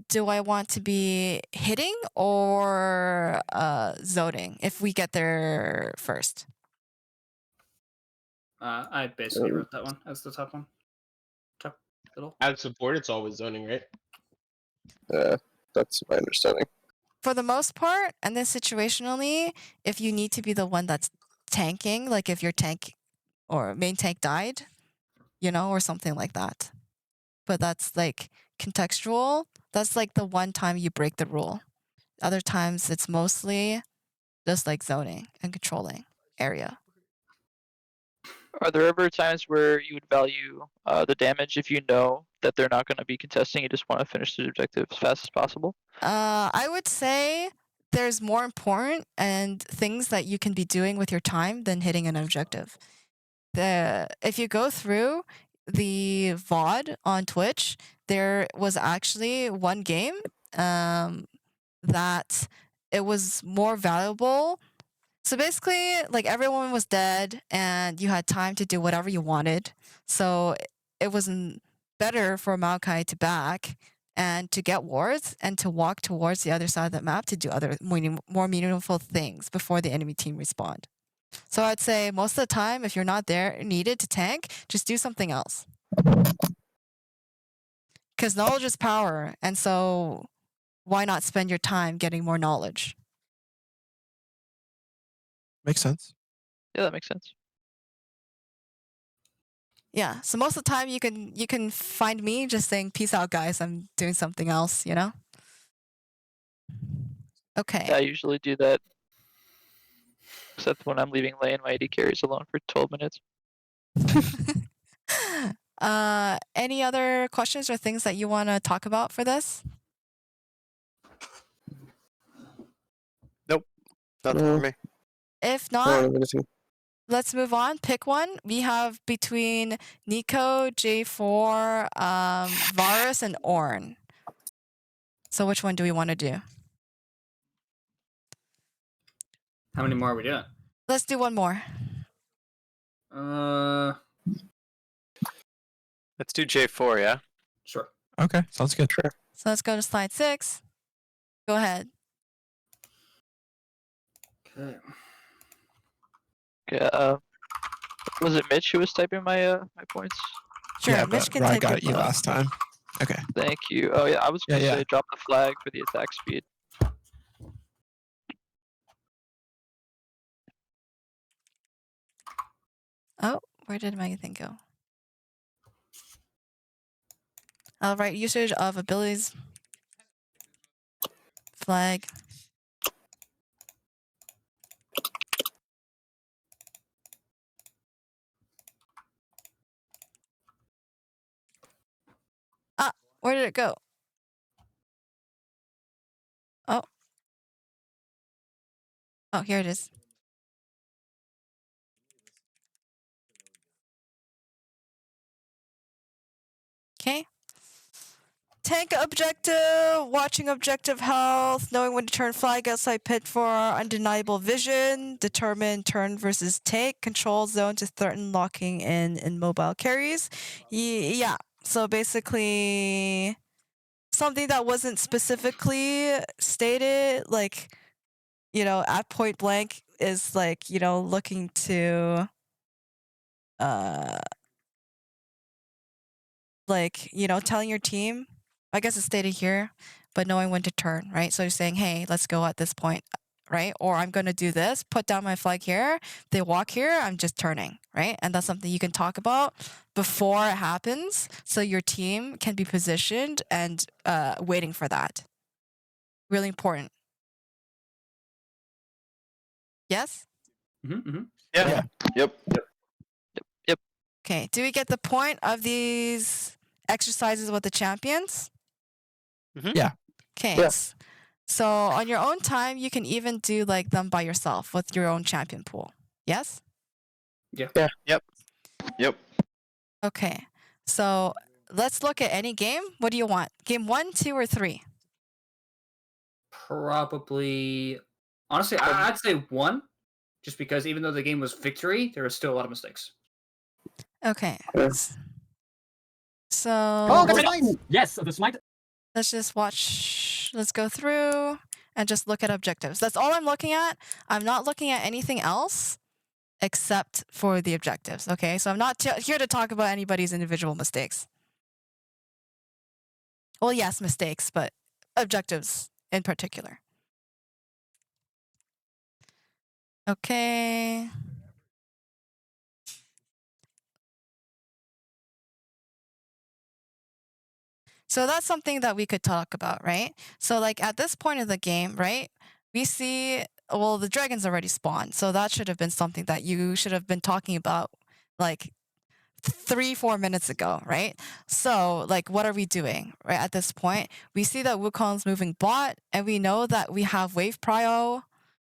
Speaker 1: do I want to be hitting or zoning if we get there first?
Speaker 3: I basically wrote that one as the top one. Top middle.
Speaker 6: Out of support, it's always zoning, right?
Speaker 7: Yeah, that's my understanding.
Speaker 1: For the most part, and then situationally, if you need to be the one that's tanking, like if your tank or main tank died, or something like that. But that's like contextual. That's like the one time you break the rule. Other times it's mostly just like zoning and controlling area.
Speaker 2: Are there ever times where you would value the damage if you know that they're not going to be contesting? You just want to finish the objective as fast as possible?
Speaker 1: I would say there's more important and things that you can be doing with your time than hitting an objective. If you go through the VOD on Twitch, there was actually one game that it was more valuable. So basically, like everyone was dead and you had time to do whatever you wanted. So it was better for Maokai to back and to get wards and to walk towards the other side of the map to do other more meaningful things before the enemy team respawned. So I'd say most of the time, if you're not there needed to tank, just do something else. Because knowledge is power, and so why not spend your time getting more knowledge?
Speaker 4: Makes sense.
Speaker 2: Yeah, that makes sense.
Speaker 1: Yeah, so most of the time you can find me just saying, peace out guys, I'm doing something else, Okay.
Speaker 2: Yeah, I usually do that. Except when I'm leaving lane, my AD carries alone for 12 minutes.
Speaker 1: Any other questions or things that you want to talk about for this?
Speaker 5: Nothing for me.
Speaker 1: If
Speaker 7: I don't
Speaker 1: not,
Speaker 7: have anything.
Speaker 1: let's move on. Pick one. We have between Nico, J4, Varus, and Ornn. So which one do we want to do?
Speaker 3: How many more are we doing?
Speaker 1: Let's do one more.
Speaker 5: Let's do J4, yeah?
Speaker 3: Sure.
Speaker 4: Okay, sounds good.
Speaker 1: So let's go to slide 6. Go ahead.
Speaker 3: Okay.
Speaker 2: Okay, was it Mitch who was typing my my points?
Speaker 1: Sure,
Speaker 4: yeah,
Speaker 1: Mitch
Speaker 4: but
Speaker 1: can
Speaker 4: Ryan
Speaker 1: type your
Speaker 4: got you
Speaker 1: vote.
Speaker 4: last time. Okay.
Speaker 2: Thank you. Oh yeah, I was gonna
Speaker 4: Yeah,
Speaker 2: say drop the flag for the attack speed.
Speaker 1: Oh, where did my thing go? All right, usage of abilities. Flag. Ah, where did it go? Oh. Oh, here it is. Okay. Tank objective, watching objective health, knowing when to turn flag outside pit for undeniable vision, determine turn versus take, control zone to threaten locking in mobile carries. Yeah, so basically something that wasn't specifically stated, like, you know, at point blank is like, you know, looking to like, you know, telling your team, I guess it's stated here, but knowing when to turn, right? So you're saying, hey, let's go at this point, right? Or I'm going to do this, put down my flag here. They walk here, I'm just turning, right? And that's something you can talk about before it happens. So your team can be positioned and waiting for that. Really important. Yes?
Speaker 5: Yeah.
Speaker 6: Yep.
Speaker 1: Okay. Do we get the point of these exercises with the champions?
Speaker 4: Yeah.
Speaker 1: Okay.
Speaker 7: Yeah.
Speaker 1: So on your own time, you can even do like them by yourself with your own champion pool. Yes?
Speaker 3: Yeah.
Speaker 6: Yep.
Speaker 1: Okay. So let's look at any game. What do you want? Game 1, 2, or 3?
Speaker 3: Probably. Honestly, I'd say 1, just because even though the game was victory, there were still a lot of mistakes.
Speaker 1: Okay.
Speaker 7: Yeah.
Speaker 1: So
Speaker 8: Oh, that's mine! Yes, the smite.
Speaker 1: let's just watch. Let's go through and just look at objectives. That's all I'm looking at. I'm not looking at anything else except for the objectives. Okay. So I'm not here to talk about anybody's individual mistakes. Well, yes, mistakes, but objectives in particular. Okay. So that's something that we could talk about, right? So like at this point of the game, right? We see, well, the dragons already spawned. So that should have been something that you should have been talking about like 3-4 minutes ago, right? So like, what are we doing, right? At this point, we see that Wukong's moving bot and we know that we have wave prio,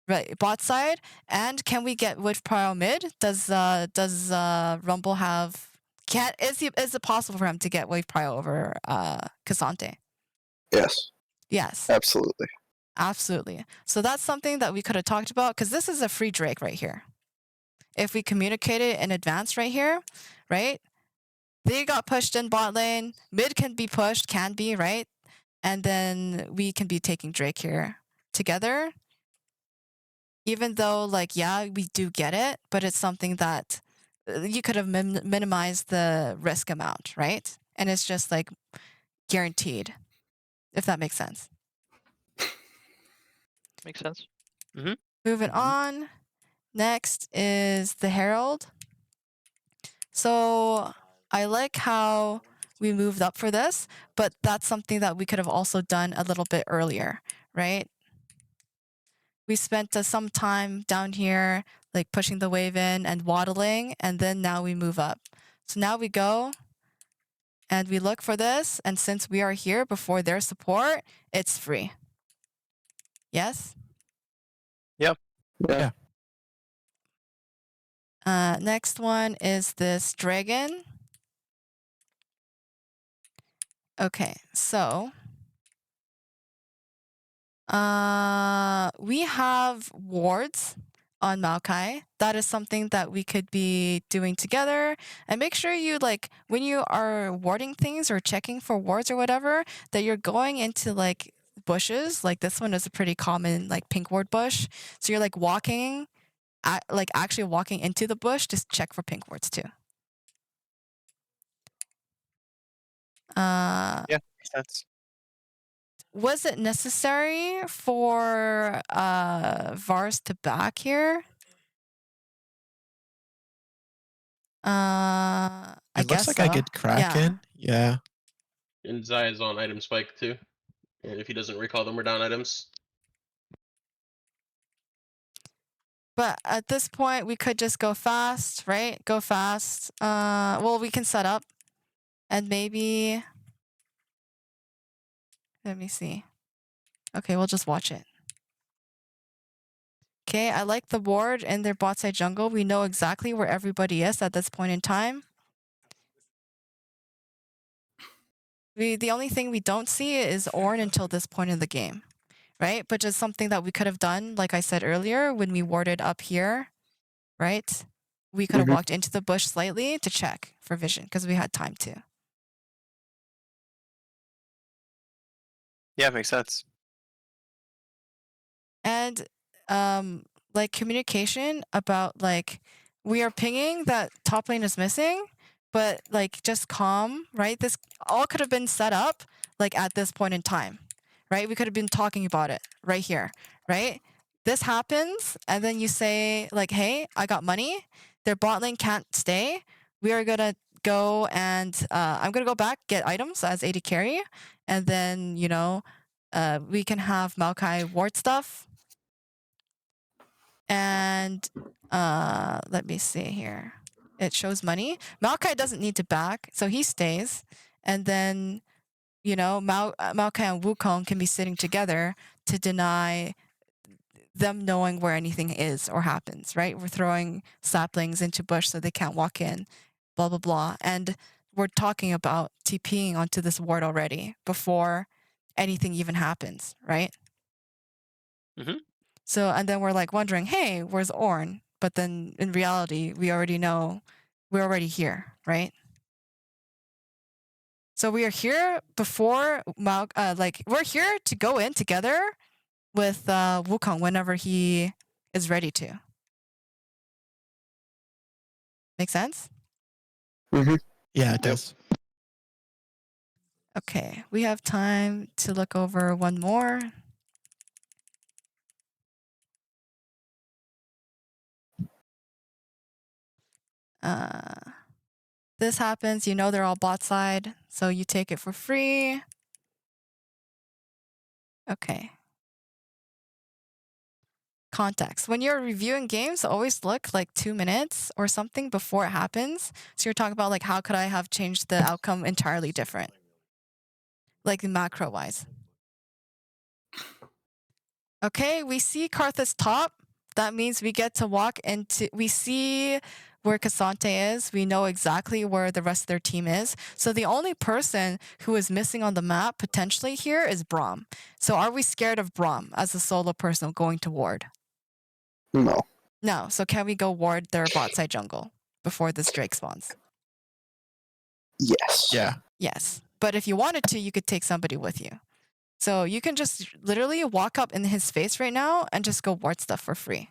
Speaker 1: right, bot side. And can we get wave prio mid? Does Rumble have, is it possible for him to get wave prio over Cassante?
Speaker 7: Yes,
Speaker 1: Yes,
Speaker 7: absolutely.
Speaker 1: absolutely. So that's something that we could have talked about because this is a free Drake right here. If we communicate it in advance right here, right? They got pushed in bot lane. Mid can be pushed, right? And then we can be taking Drake here together. Even though, like, yeah, we do get it, but it's something that you could have minimized the risk amount, right? And it's just like guaranteed, if that makes sense.
Speaker 2: Makes sense.
Speaker 1: Moving on. Next is the Herald. So I like how we moved up for this, but that's something that we could have also done a little bit earlier, right? We spent some time down here like pushing the wave in and waddling, and then now we move up. So now we go and we look for this, and since we are here before their support, it's free. Yes?
Speaker 7: Yeah.
Speaker 1: Next one is this dragon. Okay, so we have wards on Maokai. That is something that we could be doing together. And make sure you, like, when you are warding things or checking for wards or whatever, that you're going into like bushes. Like this one is a pretty common like pink ward bush. So you're like walking, like actually walking into the bush to check for pink wards too.
Speaker 5: Yeah, makes sense.
Speaker 1: Was it necessary for Vars to back here? I
Speaker 4: It
Speaker 1: guess
Speaker 4: looks like I
Speaker 1: so.
Speaker 4: get Kraken. Yeah.
Speaker 6: And Zaya's on item spike too. And if he doesn't recall them, we're down items.
Speaker 1: But at this point, we could just go fast, right? Go fast. Well, we can set up and maybe. Let me see. Okay, we'll just watch it. Okay, I like the ward in their bot side jungle. We know exactly where everybody is at this point in time. The only thing we don't see is Ornn until this point in the game, right? But just something that we could have done, like I said earlier, when we warded up here, right? We could have walked into the bush slightly to check for vision because we had time to.
Speaker 5: Yeah, makes sense.
Speaker 1: And like communication about like we are pinging that top lane is missing, but like just calm, right? This all could have been set up like at this point in time, right? We could have been talking about it right here, right? This happens, and then you say like, "Hey, I got money. Their bot lane can't stay. We are gonna go and I'm gonna go back get items as AD carry, and then you know, we can have Maokai ward stuff." And let me see here. It shows money. Maokai doesn't need to back, so he stays. And then, you know, Maokai and Wukong can be sitting together to deny them knowing where anything is or happens, right? We're throwing saplings into bush so they can't walk in, blah, blah, blah. And we're talking about TPing onto this ward already before anything even happens, right?
Speaker 5: Mhm.
Speaker 1: So, and then we're like wondering, hey, where's Ornn? But then in reality, we already know we're already here, right? So we are here before like we're here to go in together with Wukong whenever he is ready to. Make sense?
Speaker 4: Yeah, it does.
Speaker 1: Okay, we have time to look over one more. This happens, you know they're all bot side, so you take it for free. Okay. Context. When you're reviewing games, always look like 2 minutes or something before it happens. So you're talking about like how could I have changed the outcome entirely different? Like macro wise. Okay, we see Karthus top. That means we get to walk into, we see where K'Sante is. We know exactly where the rest of their team is. So the only person who is missing on the map potentially here is Braum. So are we scared of Braum as a solo person going to ward?
Speaker 7: No.
Speaker 1: No. So can we go ward their bot side jungle before this Drake spawns?
Speaker 7: Yes.
Speaker 4: Yeah.
Speaker 1: Yes. But if you wanted to, you could take somebody with you. So you can just literally walk up in his face right now and just go ward stuff for free.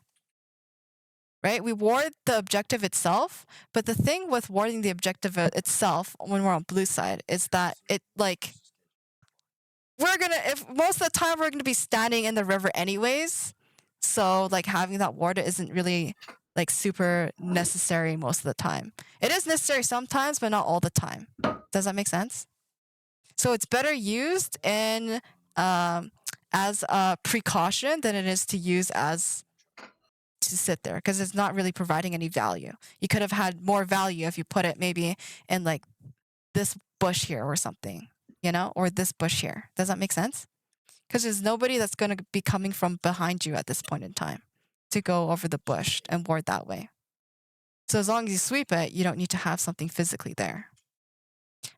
Speaker 1: Right? We ward the objective itself, but the thing with warding the objective itself when we're on blue side is that it like if most of the time we're gonna be standing in the river anyways. So like having that ward isn't really like super necessary most of the time. It is necessary sometimes, but not all the time. Does that make sense? So it's better used in as a precaution than it is to use as to sit there because it's not really providing any value. You could have had more value if you put it maybe in like this bush here or something, you know, or this bush here. Does that make sense? Because there's nobody that's going to be coming from behind you at this point in time to go over the bush and ward that way. So as long as you sweep it, you don't need to have something physically there.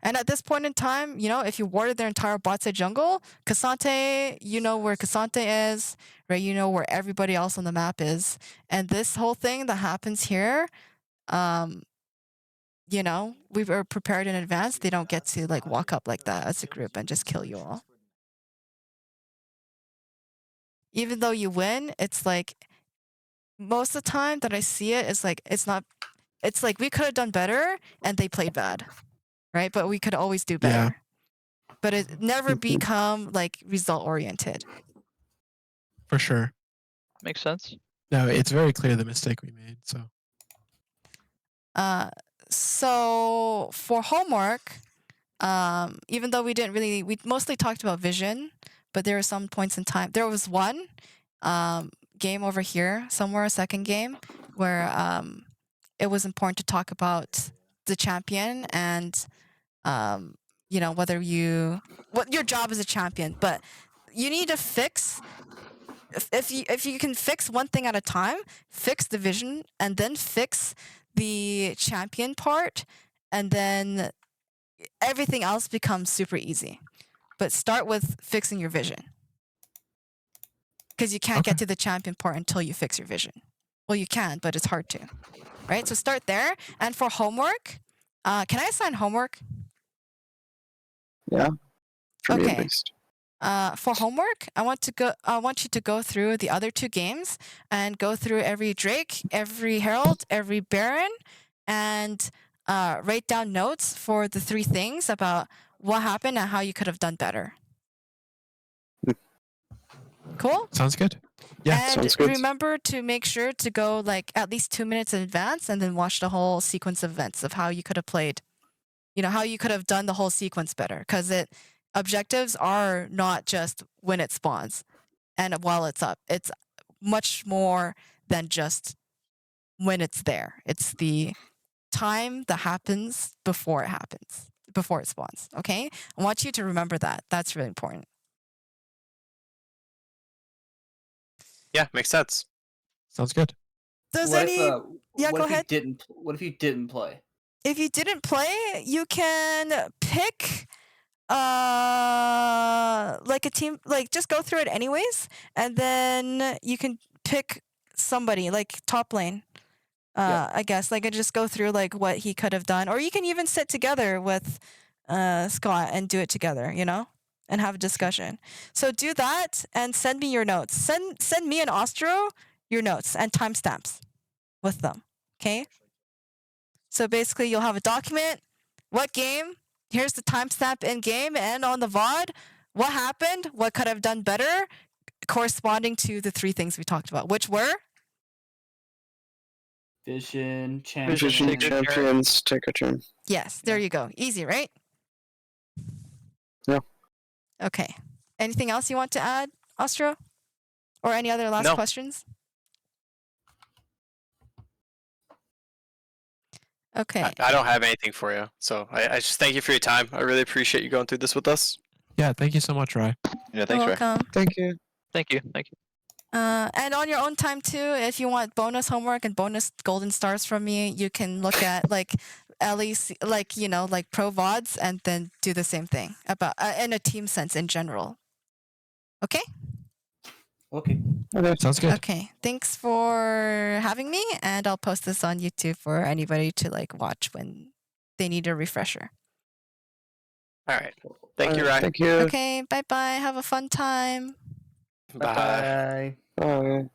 Speaker 1: And at this point in time, you know, if you warded their entire bot side jungle, Cassante, you know where Cassante is, right? You know where everybody else on the map is. And this whole thing that happens here, you know, we were prepared in advance. They don't get to like walk up like that as a group and just kill you all. Even though you win, it's like most of the time that I see it is like it's like we could have done better and they played bad, right? But we could always do better. But it never become like result oriented.
Speaker 4: For sure.
Speaker 2: Makes sense.
Speaker 4: No, it's very clear the mistake we made. So
Speaker 1: So for homework, even though we mostly talked about vision, but there were some points in time. There was one game over here, somewhere, a second game, where it was important to talk about the champion and, you know, what your job as a champion. But you need to fix, if you can fix one thing at a time, fix the vision and then fix the champion part, and then everything else becomes super easy. But start with fixing your vision. Because you can't get to the champion part until you fix your vision. Well, you can, but it's hard to. Right? So start there. And for homework, can I assign homework?
Speaker 7: Yeah. For me
Speaker 1: Okay.
Speaker 7: at least.
Speaker 1: For homework, I want you to go through the other two games and go through every Drake, every Herald, every Baron, and write down notes for the 3 things about what happened and how you could have done better. Cool?
Speaker 4: sounds good. Yeah.
Speaker 1: And
Speaker 7: sounds good.
Speaker 1: remember to make sure to go like at least 2 minutes in advance and then watch the whole sequence of events of how you could have played. You know, how you could have done the whole sequence better. Because objectives are not just when it spawns and while it's up. It's much more than just when it's there. It's the time that happens before it spawns. Okay? I want you to remember that. That's really important.
Speaker 5: Yeah, makes sense.
Speaker 4: Sounds good.
Speaker 1: Does
Speaker 3: What
Speaker 1: any...
Speaker 3: if,
Speaker 1: yeah,
Speaker 3: what
Speaker 1: go
Speaker 3: if
Speaker 1: ahead.
Speaker 3: What if you didn't play?
Speaker 1: If you didn't play, you can pick like a team, like just go through it anyways, and then you can pick somebody like top lane. I guess like I just go through like what he could have done, or you can even sit together with Scott and do it together, you know, and have a discussion. So do that and send me your notes. Send me and Ostro your notes and timestamps with them. Okay. So basically, you'll have a document. What game? Here's the timestamp in game and on the VOD. What happened? What could have done better? Corresponding to the 3 things we talked about, which were
Speaker 3: Vision, champion.
Speaker 7: Vision,
Speaker 2: take a turn.
Speaker 7: champions, take a turn.
Speaker 1: yes. There you go. Easy, right?
Speaker 7: Yeah.
Speaker 1: Okay. Anything else you want to add, Ostro? Or any other last
Speaker 5: No.
Speaker 1: questions? Okay.
Speaker 5: I don't have anything for you. So I just thank you for your time. I really appreciate you going through this with us.
Speaker 4: Yeah. Thank you so much, Rai.
Speaker 9: Yeah,
Speaker 1: You're
Speaker 9: thanks, Ray.
Speaker 1: welcome.
Speaker 7: Thank you.
Speaker 2: Thank you.
Speaker 1: And on your own time too, if you want bonus homework and bonus golden stars from me, you can look at like LEC, like, you know, like pro VODs, and then do the same thing about in a team sense in general. Okay?
Speaker 3: Okay.
Speaker 7: Okay.
Speaker 4: Sounds good.
Speaker 1: Okay. Thanks for having me, and I'll post this on YouTube for anybody to like watch when they need a refresher.
Speaker 5: All right. Thank you,
Speaker 7: Alright,
Speaker 5: Ryan.
Speaker 7: Thank you.
Speaker 1: Okay, bye bye. Have a fun time.
Speaker 5: Bye.
Speaker 3: Bye.
Speaker 7: Bye.